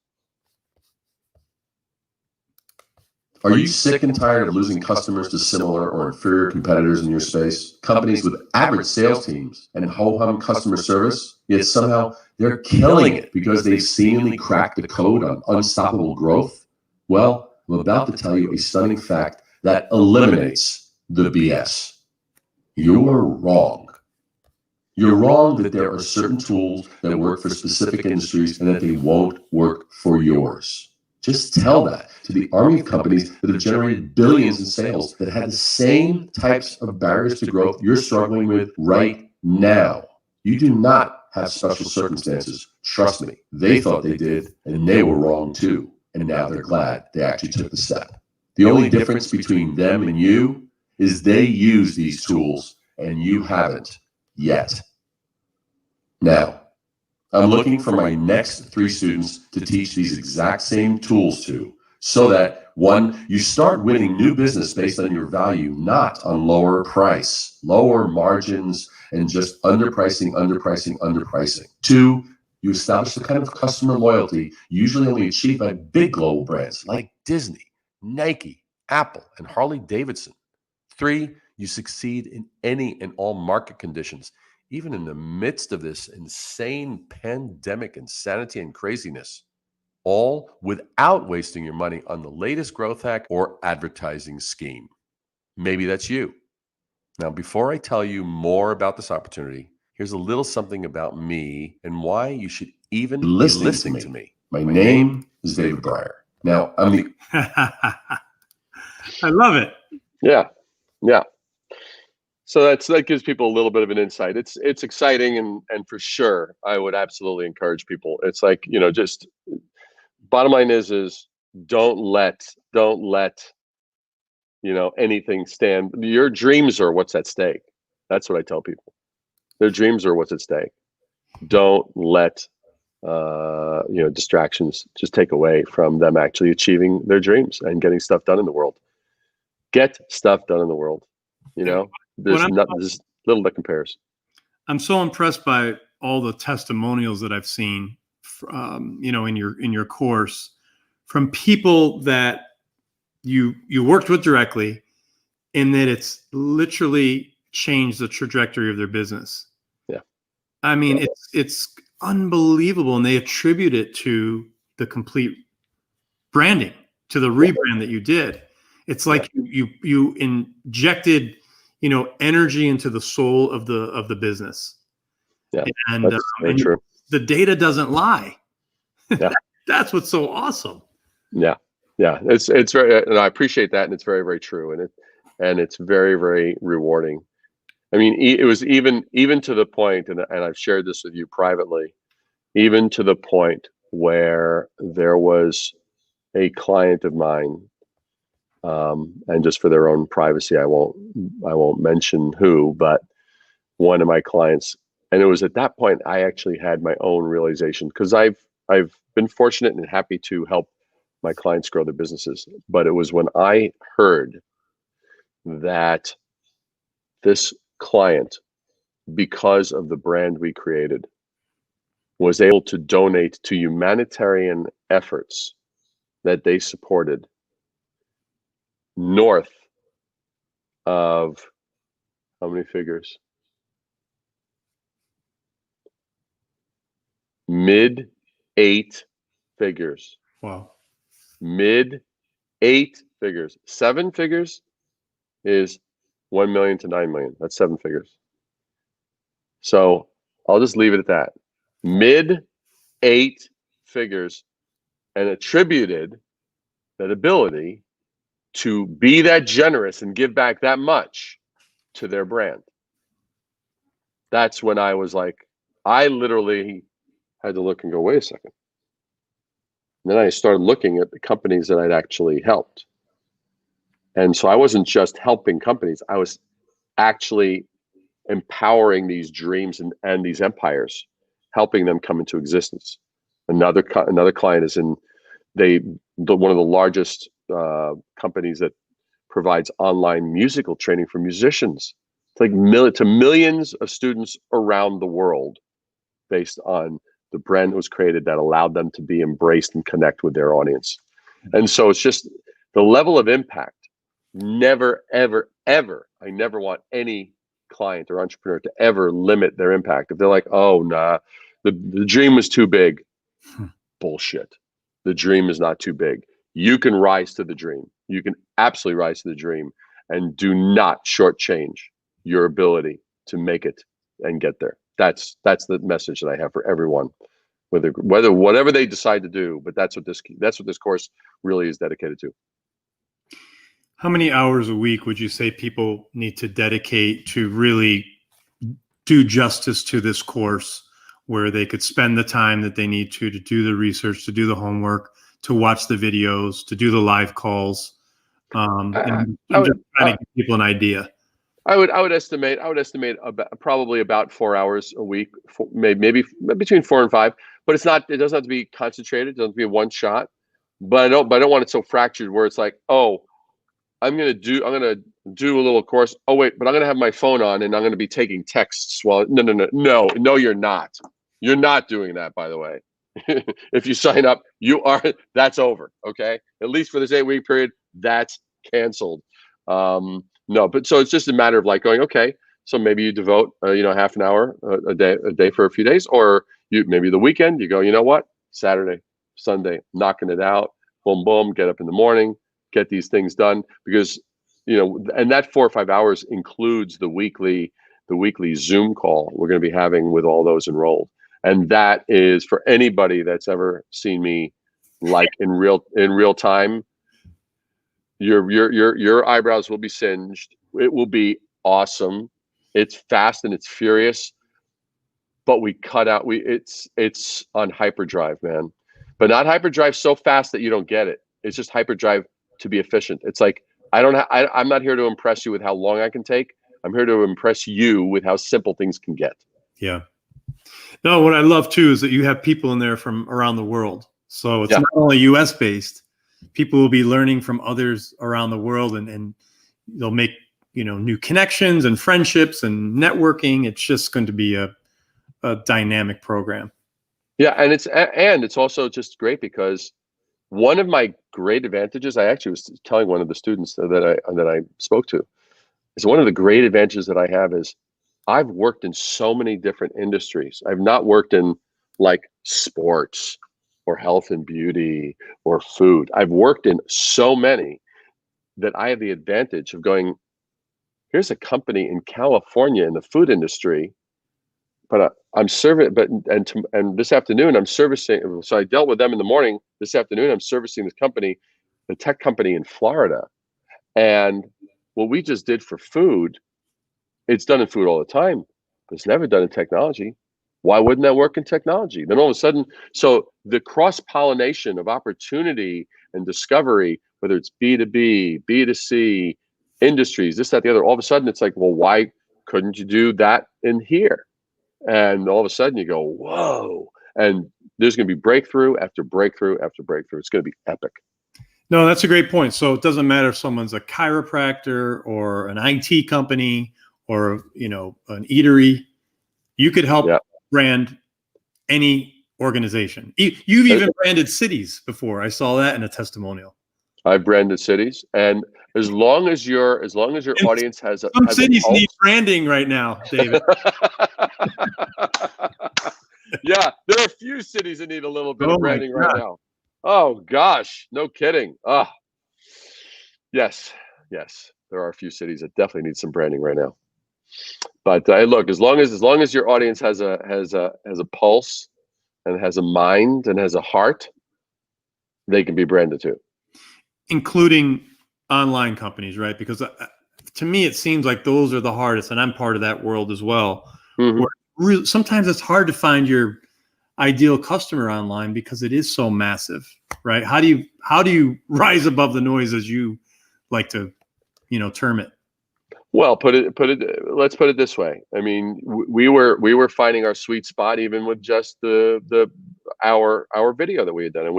Are you sick and tired of losing customers to similar or inferior competitors in your space? Companies with average sales teams and ho-hum customer service, yet somehow they're killing it because they've seemingly cracked the code on unstoppable growth? Well, I'm about to tell you a stunning fact that eliminates the BS. You're wrong. You're wrong that there are certain tools that work for specific industries and that they won't work for yours. Just tell that to the army of companies that have generated billions in sales that had the same types of barriers to growth you're struggling with right now. You do not have special circumstances. Trust me, they thought they did, and they were wrong too. And now they're glad they actually took the step. The only difference between them and you is they use these tools and you haven't yet. Now, I'm looking for my next 3 students to teach these exact same tools to, so that 1, you start winning new business based on your value, not on lower price, lower margins, and just underpricing. 2, you establish the kind of customer loyalty usually only achieved by big global brands like Disney, Nike, Apple, and Harley Davidson. 3, you succeed in any and all market conditions, even in the midst of this insane pandemic insanity and craziness, all without wasting your money on the latest growth hack or advertising scheme. Maybe that's you. Now, before I tell you more about this opportunity, here's a little something about me and why you should even be listening to me. My name is David Breyer. Now, I'm the... I love it. Yeah. So that gives people a little bit of an insight. It's exciting, and for sure, I would absolutely encourage people. It's like, just bottom line is don't let anything stand. Your dreams are what's at stake. That's what I tell people. Their dreams are what's at stake. Don't let distractions just take away from them actually achieving their dreams and getting stuff done in the world. Get stuff done in the world. There's little that compares. I'm so impressed by all the testimonials that I've seen, in your course, from people that you worked with directly, and that it's literally changed the trajectory of their business. Yeah. I mean, it's unbelievable, and they attribute it to the complete branding, to the rebrand that you did. It's like you injected, energy into the soul of the business. Yeah, and that's very true. The data doesn't lie. Yeah. That's what's so awesome. Yeah. It's very, and I appreciate that, and it's very, very true, and it's very, very rewarding. I mean, it was even to the point, and I've shared this with you privately, even to the point where there was a client of mine, and just for their own privacy, I won't mention who, but one of my clients, and it was at that point I actually had my own realization, because I've been fortunate and happy to help my clients grow their businesses, but it was when I heard that this client, because of the brand we created, was able to donate to humanitarian efforts that they supported north of how many figures? Mid 8 figures. Wow. Mid 8 figures. 7 figures is 1 million to 9 million. That's 7 figures. So I'll just leave it at that. Mid 8 figures, and attributed that ability to be that generous and give back that much to their brand. That's when I was like, I literally had to look and go, wait a second. And then I started looking at the companies that I'd actually helped. And so I wasn't just helping companies, I was actually empowering these dreams and these empires, helping them come into existence. Another client is one of the largest companies that provides online musical training for musicians. It's like to millions of students around the world, based on the brand that was created that allowed them to be embraced and connect with their audience. And so it's just the level of impact. Never, ever, ever. I never want any client or entrepreneur to ever limit their impact. If they're like, oh, nah, the dream was too big. Bullshit. The dream is not too big. You can rise to the dream. You can absolutely rise to the dream, and do not shortchange your ability to make it and get there. That's the message that I have for everyone, whatever they decide to do. But that's what this course really is dedicated to. How many hours a week would you say people need to dedicate to really do justice to this course, where they could spend the time that they need to do the research, to do the homework, to watch the videos, to do the live calls? I'm just trying to give people an idea. I would estimate probably about 4 hours a week, maybe between 4 and 5. But it doesn't have to be concentrated. It doesn't have to be one shot. But I don't want it so fractured where it's like, oh, I'm gonna do a little course. Oh wait, but I'm gonna have my phone on and I'm gonna be taking texts while no, you're not. You're not doing that, by the way. If you sign up, that's over. Okay, at least for this 8-week period, that's canceled. No, but so it's just a matter of like going, okay, so maybe you devote half an hour a day for a few days, or maybe the weekend you go, you know what, Saturday, Sunday, knocking it out, boom, boom, get up in the morning, get these things done, because and that 4 or 5 hours includes the weekly Zoom call we're going to be having with all those enrolled. And that is for anybody that's ever seen me like in real time, your eyebrows will be singed. It will be awesome. It's fast and it's furious, but we cut out. It's on hyperdrive, man. But not hyperdrive so fast that you don't get it. It's just hyperdrive to be efficient. It's like I'm not here to impress you with how long I can take. I'm here to impress you with how simple things can get. Yeah. No, what I love too is that you have people in there from around the world. So it's not only US based. People will be learning from others around the world, and they'll make, new connections and friendships and networking. It's just going to be a dynamic program. Yeah, and it's also just great because one of my great advantages, I actually was telling one of the students that I spoke to, is one of the great advantages that I have is I've worked in so many different industries. I've not worked in like sports or health and beauty or food. I've worked in so many that I have the advantage of going, here's a company in California in the food industry, but I'm serving, and this afternoon I'm servicing. So I dealt with them in the morning. This afternoon I'm servicing this company, the tech company in Florida. And what we just did for food, it's done in food all the time, but it's never done in technology. Why wouldn't that work in technology? Then all of a sudden, so the cross-pollination of opportunity and discovery, whether it's B2B, B2C, industries, this, that, the other, all of a sudden it's like, well, why couldn't you do that in here? And all of a sudden you go, whoa. And there's going to be breakthrough after breakthrough after breakthrough. It's going to be epic. No, that's a great point. So it doesn't matter if someone's a chiropractor or an IT company or, an eatery. You could help brand any organization. You've even branded cities before. I saw that in a testimonial. I've branded cities, and as long as your audience has some cities need branding right now, David. Yeah, there are a few cities that need a little bit of branding right now. Oh gosh, no kidding. Yes, there are a few cities that definitely need some branding right now. But look, as long as your audience has a pulse and has a mind and has a heart, they can be branded too. Including online companies, right? Because to me, it seems like those are the hardest, and I'm part of that world as well. Mm-hmm. Sometimes it's hard to find your ideal customer online because it is so massive, right? How do you rise above the noise, as you like to, term it? Well, let's put it this way. I mean, we were finding our sweet spot even with just our video that we had done, and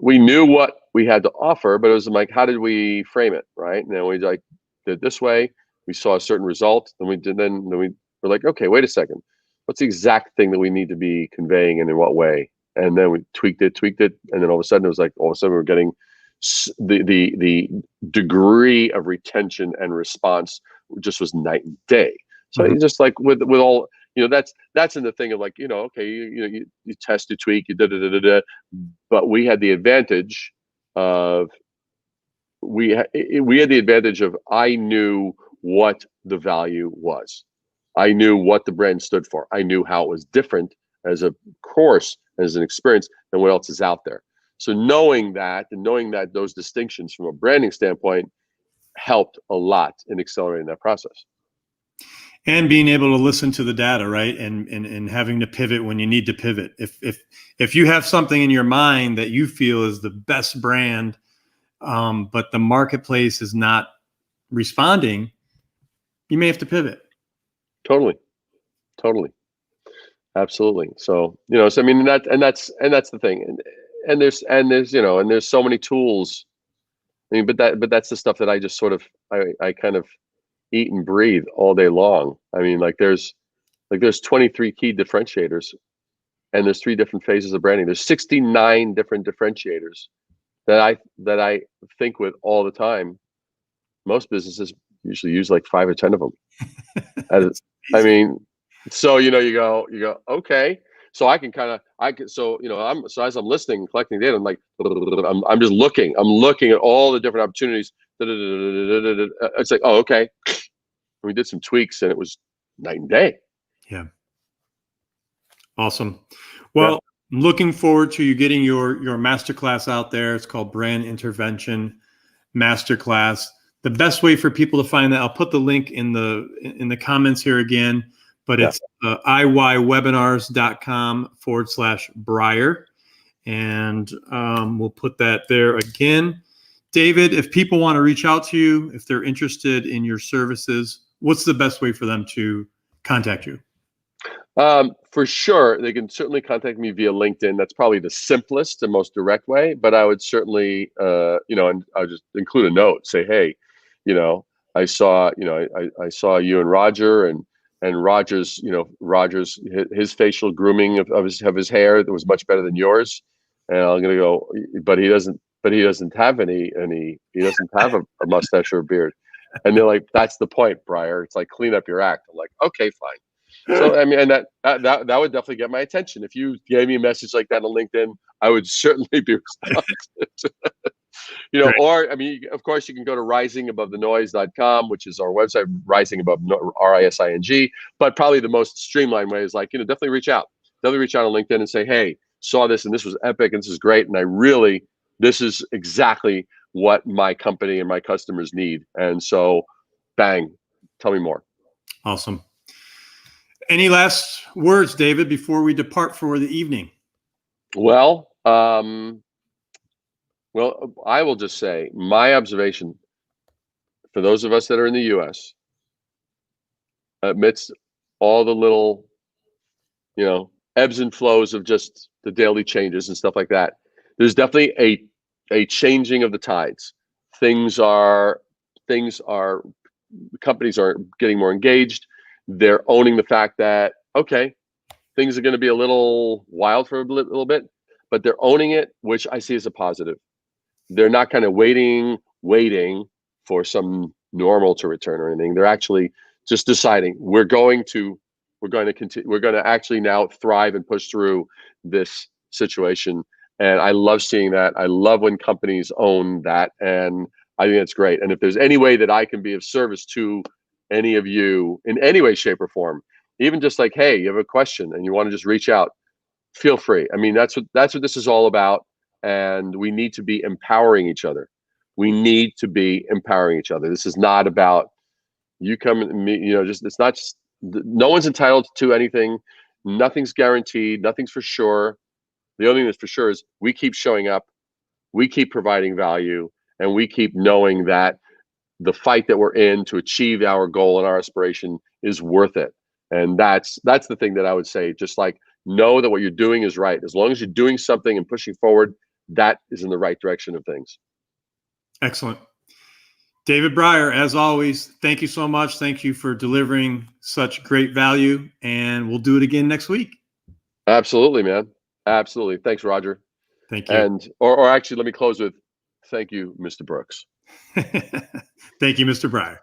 we knew what we had to offer, but it was like, how did we frame it, right? And then we did it this way. We saw a certain result, and then we were like, okay, wait a second, what's the exact thing that we need to be conveying and in what way? And then we tweaked it, and then all of a sudden we're getting the degree of retention and response just was night and day. So you just like with all, that's in the thing of like, okay, you test, you tweak, you da. But we had the advantage of I knew what the value was. I knew what the brand stood for. I knew how it was different as a course, as an experience, than what else is out there. So knowing that those distinctions from a branding standpoint helped a lot in accelerating that process. And being able to listen to the data, right? And having to pivot when you need to pivot. If you have something in your mind that you feel is the best brand, but the marketplace is not responding, you may have to pivot. Totally. Absolutely. So, so I mean, that's the thing. And there's so many tools. I mean, but that's the stuff that I just sort of, I kind of eat and breathe all day long. I mean, there's 23 key differentiators, and there's 3 different phases of branding. There's 69 different differentiators that I think with all the time. Most businesses usually use like 5 or 10 of them. I mean, so you go, okay. So as I'm listening, collecting data, I'm like, I'm just looking. I'm looking at all the different opportunities. It's like, oh, okay. We did some tweaks, and it was night and day. Yeah. Awesome. Well, I'm looking forward to you getting your masterclass out there. It's called Brand Intervention Masterclass. the best way for people to find that, I'll put the link in the comments here again, but it's iywebinars.com/Breyer. And we'll put that there again. David, if people want to reach out to you, if they're interested in your services, what's the best way for them to contact you? For sure, they can certainly contact me via LinkedIn. That's probably the simplest and most direct way. But I would certainly, and I'll just include a note, say, hey, I saw you and Roger, and Roger's, his facial grooming of his hair that was much better than yours. And I'm gonna go, but he doesn't have he doesn't have a mustache or a beard. And they're like, that's the point, Breyer. It's like, clean up your act. I'm like, okay, fine. So I mean, and that would definitely get my attention. If you gave me a message like that on LinkedIn, I would certainly be responsive. Great. Or I mean, of course, you can go to risingabovethenoise.com, which is our website, rising above RISING. But probably the most streamlined way is like, definitely reach out. Definitely reach out on LinkedIn and say, hey, saw this and this was epic and this is great, and this is exactly what my company and my customers need. And so, bang, tell me more. Awesome. Any last words, David, before we depart for the evening? Well, I will just say my observation for those of us that are in the U.S., amidst all the little, ebbs and flows of just the daily changes and stuff like that, there's definitely a changing of the tides. Companies are getting more engaged. They're owning the fact that, okay, things are going to be a little wild for a little bit, but they're owning it, which I see as a positive. They're not kind of waiting for some normal to return or anything. They're actually just deciding we're going to continue. We're going to actually now thrive and push through this situation. And I love seeing that. I love when companies own that, and I think that's great. And if there's any way that I can be of service to any of you in any way, shape, or form, even just like, hey, you have a question and you want to just reach out, feel free. I mean, that's what this is all about. And we need to be empowering each other. This is not about you come and me, it's not just, no one's entitled to anything. Nothing's guaranteed. Nothing's for sure. The only thing that's for sure is we keep showing up, we keep providing value, and we keep knowing that the fight that we're in to achieve our goal and our aspiration is worth it. And that's the thing that I would say, just like, know that what you're doing is right. As long as you're doing something and pushing forward, that is in the right direction of things. Excellent. David Breyer, as always, thank you so much. Thank you for delivering such great value, and we'll do it again next week. Absolutely, man. Absolutely. Thanks, Roger. Thank you. And or actually, let me close with thank you, Mr. Brooks. Thank you, Mr. Breyer.